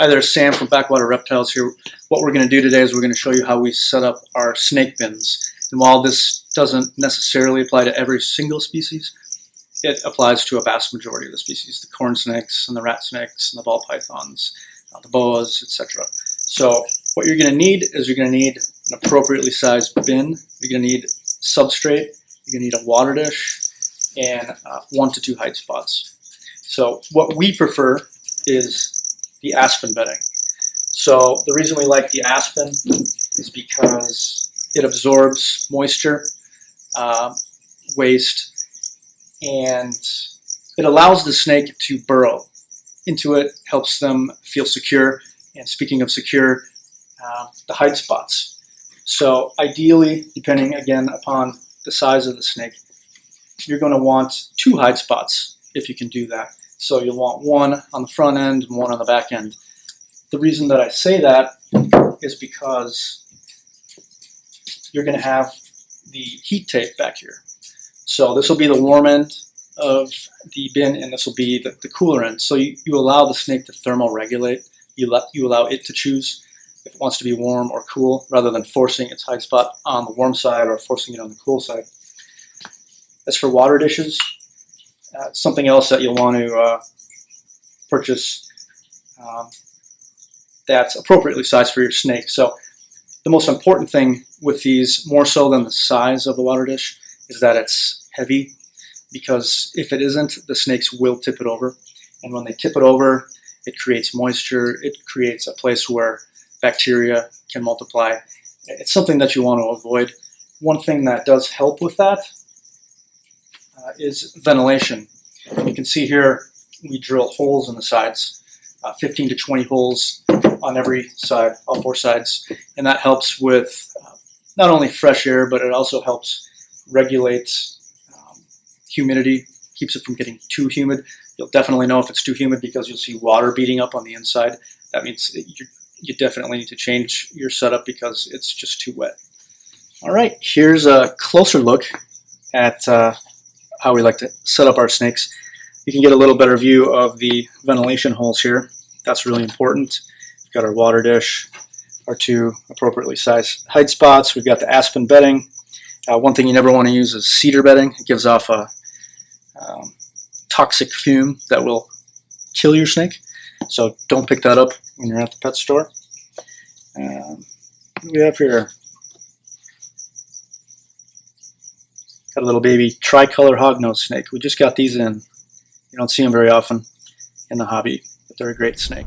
Hi there, Sam from Backwater Reptiles here. What we're going to do today is we're going to show you how we set up our snake bins. And while this doesn't necessarily apply to every single species, it applies to a vast majority of the species, the corn snakes and the rat snakes and the ball pythons, the boas, etc. So what you're going to need is you're going to need an appropriately sized bin, you're going to need substrate, you're going to need a water dish, and 1 to 2 height spots. So what we prefer is the aspen bedding. So the reason we like the aspen is because it absorbs moisture, waste, and it allows the snake to burrow into it, helps them feel secure. And speaking of secure, the height spots. So ideally, depending again upon the size of the snake, you're going to want 2 height spots if you can do that. So you'll want 1 on the front end and 1 on the back end. The reason that I say that is because you're going to have the heat tape back here. So this will be the warm end of the bin, and this will be the cooler end. So you allow the snake to thermoregulate. You allow it to choose if it wants to be warm or cool, rather than forcing its height spot on the warm side or forcing it on the cool side. As for water dishes, something else that you'll want to purchase that's appropriately sized for your snake. So the most important thing with these, more so than the size of the water dish, is that it's heavy, because if it isn't, the snakes will tip it over. And when they tip it over, it creates moisture, it creates a place where bacteria can multiply. It's something that you want to avoid. One thing that does help with that is ventilation. You can see here we drill holes in the sides, 15 to 20 holes on every side, all 4 sides, and that helps with not only fresh air, but it also helps regulate humidity, keeps it from getting too humid. You'll definitely know if it's too humid because you'll see water beating up on the inside. That means you definitely need to change your setup because it's just too wet. All right, here's a closer look at how we like to set up our snakes. You can get a little better view of the ventilation holes here. That's really important. We've got our water dish, our 2 appropriately sized height spots. We've got the aspen bedding. One thing you never want to use is cedar bedding. It gives off a toxic fume that will kill your snake. So don't pick that up when you're at the pet store. What do we have here? Got a little baby tricolor hognose snake. We just got these in. You don't see them very often in the hobby, but they're a great snake.